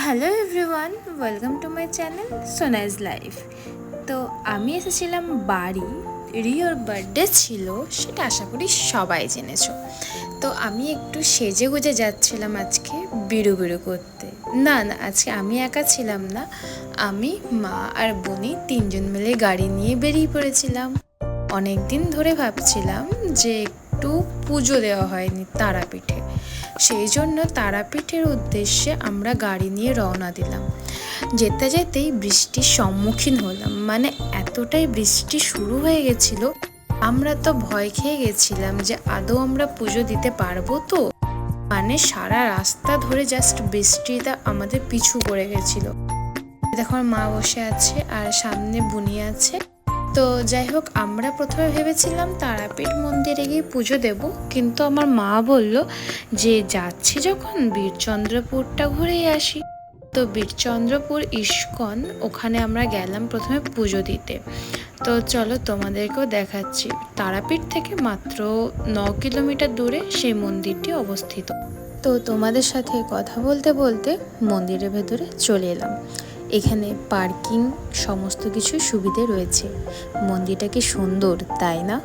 Hello everyone, welcome to my channel Sonaiz life. তো আমি এসেছিলাম বাড়ি, রিওর বার্থডে ছিল, সেটা আশা করি সবাই জেনেছো। তো আমি একটু সেজে গুজে যাচ্ছিলাম আজকে বিড়ু বিড়ু করতে। না না, আজকে আমি একা ছিলাম না, আমি, মা আর বনি তিনজন মিলে গাড়ি নিয়ে বেরিয়ে পড়েছিলাম। অনেক দিন ধরে ভাবছিলাম যে একটু পুজো দেওয়া হয়নি তারাপীঠে, সেই জন্য তারাপীঠের উদ্দেশ্যে আমরা গাড়ি নিয়ে রওনা দিলাম। যেতে যেতেই বৃষ্টির সম্মুখীন হলাম, মানে এতটাই বৃষ্টি শুরু হয়ে গেছিল, আমরা তো ভয় খেয়ে গেছিলাম যে আদৌ আমরা পুজো দিতে পারবো তো। মানে সারা রাস্তা ধরে জাস্ট বৃষ্টিটা আমাদের পিছু পড়ে গেছিল। দেখো আমার মা বসে আছে আর সামনে বুনি আছে। তো যাই হোক, আমরা প্রথমে ভেবেছিলাম তারাপীঠ মন্দিরে গিয়ে পুজো দেব, কিন্তু আমার মা বলল যে যাচ্ছি যখন বীরচন্দ্রপুরটা ঘুরেই আসি। তো বীরচন্দ্রপুর ইস্কন, ওখানে আমরা গেলাম প্রথমে পুজো দিতে। তো চলো তোমাদেরকেও দেখাচ্ছি। তারাপীঠ থেকে মাত্র 9 কিলোমিটার দূরে সেই মন্দিরটি অবস্থিত। তো তোমাদের সাথে কথা বলতে বলতে মন্দিরের ভেতরে চলে এলাম। এখানে পার্কিং সমস্ত কিছু সুবিধে রয়েছে। মন্দিরটা কি সুন্দর, তাই না?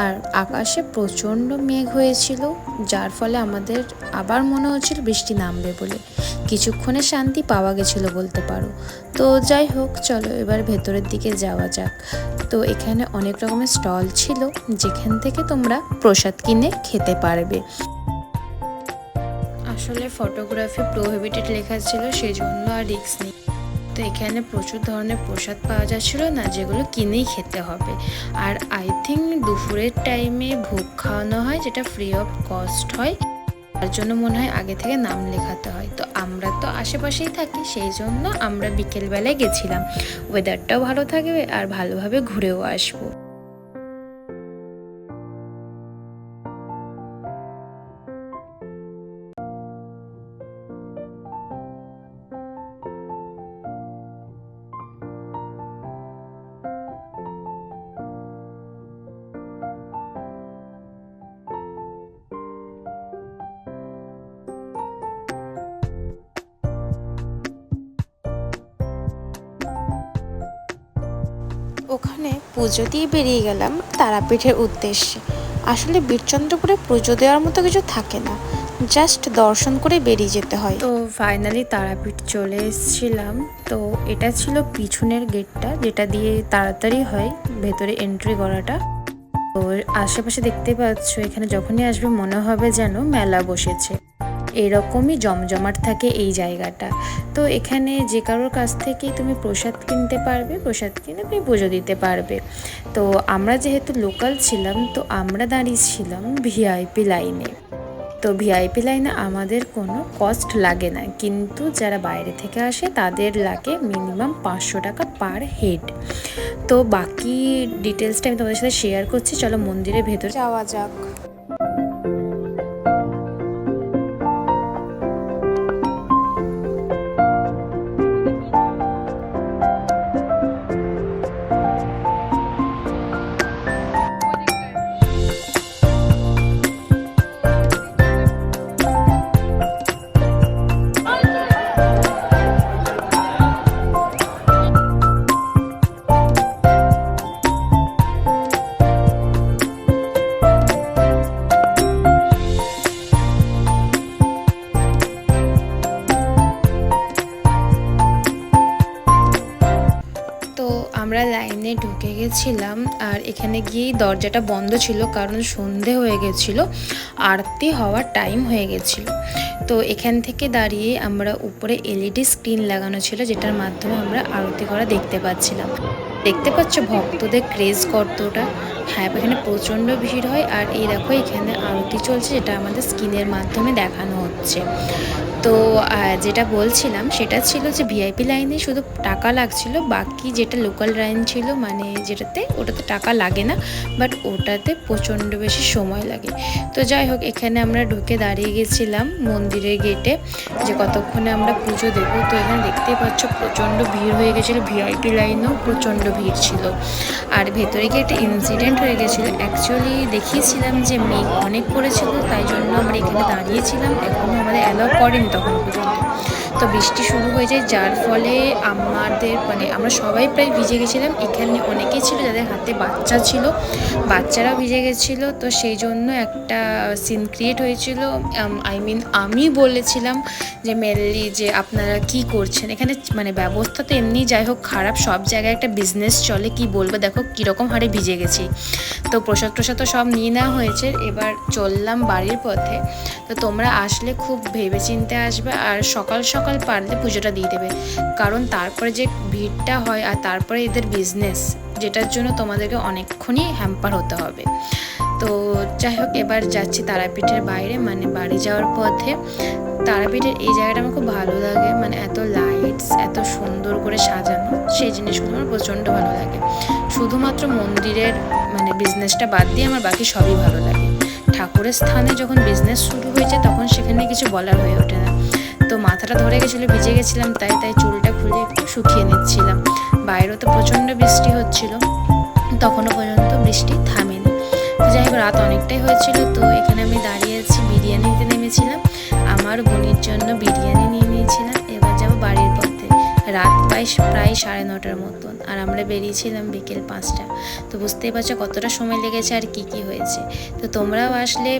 আর আকাশে প্রচণ্ড মেঘ হয়েছিল, যার ফলে আমাদের আবার মনে হচ্ছিল বৃষ্টি নামবে বলে। কিছুক্ষণে শান্তি পাওয়া গেছিলো বলতে পারো। তো যাই হোক, চলো এবার ভেতরের দিকে যাওয়া যাক। তো এখানে অনেক রকমের স্টল ছিল, যেখান থেকে তোমরা প্রসাদ কিনে খেতে পারবে। আসলে ফটোগ্রাফি প্রোহিবিটেড লেখা ছিল, সেই জন্য আর রিস্ক নেই। তো এখানে প্রচুর ধরনের প্রসাদ পাওয়া যাচ্ছিলো না, যেগুলো কিনেই খেতে হবে। আর আই থিঙ্ক দুপুরের টাইমে ভোগ খাওয়ানো হয়, যেটা ফ্রি অফ কস্ট হয়। তার জন্য মনে হয় আগে থেকে নাম লেখাতে হয়। তো আমরা তো আশেপাশেই থাকি, সেই জন্য আমরা বিকেলবেলায় গেছিলাম। ওয়েদারটাও ভালো থাকবে আর ভালোভাবে ঘুরেও আসবো। ওখানে পুজো দিয়ে বেরিয়ে গেলাম তারাপীঠের উদ্দেশ্যে। আসলে বীরচন্দ্রপুরে পুজো দেওয়ার মতো কিছু থাকে না, জাস্ট দর্শন করে বেরিয়ে যেতে হয়। তো ফাইনালি তারাপীঠ চলে এসেছিলাম। তো এটা ছিল পিছনের গেটটা, যেটা দিয়ে তাড়াতাড়ি হয় ভেতরে এন্ট্রি করাটা। তো আশেপাশে দেখতে পাচ্ছ, এখানে যখনই আসবে মনে হবে যেন মেলা বসেছে। এরকমই জমজমাট থাকে এই জায়গাটা। তো এখানে যে কারোর কাছ থেকেই তুমি প্রসাদ কিনতে পারবে, প্রসাদ কিনে তুমি পুজো দিতে পারবে। তো আমরা যেহেতু লোকাল ছিলাম, তো আমরা দাঁড়িয়েছিলাম ভিআইপি লাইনে। তো ভিআইপি লাইনে আমাদের কোনো কস্ট লাগে না, কিন্তু যারা বাইরে থেকে আসে তাদের লাগে মিনিমাম 500 টাকা পার হেড। তো বাকি ডিটেলসটা আমি তোমাদের সাথে শেয়ার করছি, চলো মন্দিরের ভেতরে যাওয়া যাক। আমরা লাইনে ঢুকে গেছিলাম, আর এখানে গিয়েই দরজাটা বন্ধ ছিল, কারণ সন্ধে হয়ে গেছিল, আরতি হওয়ার টাইম হয়ে গেছিল। তো এখান থেকে দাঁড়িয়ে আমরা উপরে এলইডি স্ক্রিন লাগানো ছিল, যেটার মাধ্যমে আমরা আরতি করা দেখতে পাচ্ছিলাম। দেখতে পাচ্ছ ভক্তদের ক্রেজ কতটা। হ্যাঁ, এখানে প্রচণ্ড ভিড় হয়। আর এই দেখো এখানে আরতি চলছে, যেটা আমাদের স্ক্রিনের মাধ্যমে দেখানো হচ্ছে। তো যেটা বলছিলাম সেটা ছিল যে ভিআইপি লাইনে শুধু টাকা লাগছিল, বাকি যেটা লোকাল লাইন ছিল, মানে ওটাতে টাকা লাগে না, বাট ওটাতে প্রচণ্ড বেশি সময় লাগে। তো যাই হোক, এখানে আমরা ঢুকে দাঁড়িয়ে গেছিলাম মন্দিরের গেটে, যে কতক্ষণে আমরা পুজো দেবো। তো এখানে দেখতেই পাচ্ছ প্রচণ্ড ভিড় হয়ে গেছিলো, ভিআইপি লাইনেও প্রচণ্ড ভিড় ছিল। আর ভেতরে গিয়ে একটা ইনসিডেন্ট হয়ে গেছিলো। অ্যাকচুয়ালি দেখিয়েছিলাম যে মেঘ অনেক পড়েছিল, তাই জন্য আমরা এখানে দাঁড়িয়েছিলাম, এখনও আমাদের অ্যালাউ করেনি তখন পর্যন্ত। তো বৃষ্টি শুরু হয়ে যায়, যার ফলে আমাদের আমরা সবাই প্রায় ভিজে গেছিলাম। এখানে অনেকেই ছিল যাদের হাতে বাচ্চা ছিল, বাচ্চারাও ভিজে গেছিলো। তো সেই জন্য একটা সিন ক্রিয়েট হয়েছিল। আমি বলেছিলাম যে মেনলি যে আপনারা কি করছেন এখানে, ব্যবস্থা তো এমনি যাই হোক খারাপ, সব জায়গায় একটা বিজনেস চলে, কি বলবো, দেখো কীরকম হারে ভিজে গেছি। তো প্রসাদ তো সব নিয়ে নেওয়া হয়েছে, এবার চললাম বাড়ির পথে। তো তোমরা আসলে খুব ভেবেচিন্তে আসবে, আর সকাল সকাল পারলে পুজোটা দিয়ে দেবে, কারণ তারপরে যে ভিড়টা হয় আর তারপরে এদের বিজনেস, যেটার জন্য তোমাদেরকে অনেকক্ষণই হ্যাম্পার হতে হবে। তো যাই হোক, এবার যাচ্ছি তারাপীঠের বাইরে, বাড়ি যাওয়ার পথে। তারাপীঠের এই জায়গাটা আমার খুব ভালো লাগে, এত লাইটস, এত সুন্দর করে সাজানো, সেই জিনিসগুলো আমার প্রচণ্ড ভালো লাগে। শুধুমাত্র মন্দিরের বিজনেসটা বাদ দিয়ে আমার বাকি সবই ভালো লাগে। ঠাকুরের স্থানে যখন বিজনেস শুরু হয়েছে তখন সেখানে কিছু বলার হয়ে ওঠে না। তো মাথাটা ধরে গেছিলো, ভিজে গেছিলাম, তাই চুলটা খুলে একটু শুকিয়ে নিচ্ছিলাম। বাইরেও তো প্রচণ্ড বৃষ্টি হচ্ছিল, তখনও পর্যন্ত বৃষ্টি থামেনি। তো যাই হোক, রাত অনেকটাই হয়েছিল। তো এখানে আমি দাঁড়িয়েছি, বিরিয়ানি নিতে নেমেছিলাম, আমার বোনের জন্য বিরিয়ানি নিয়ে নিয়েছিলাম। এবার যাবো বাড়ির পথে। রাত প্রায় 9:30 মতন, আর আমরা বেরিয়েছিলাম বিকেল 5টা। তো বুঝতেই পারছো কতটা সময় লেগেছে আর কি হয়েছে। তো তোমরাও আসলে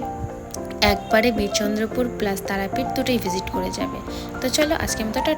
একবারে বীরচন্দ্রপুর প্লাস তারাপীঠ দুটোই ভিজিট করে যাবে। তো চলো, আজকে মতো টাটা।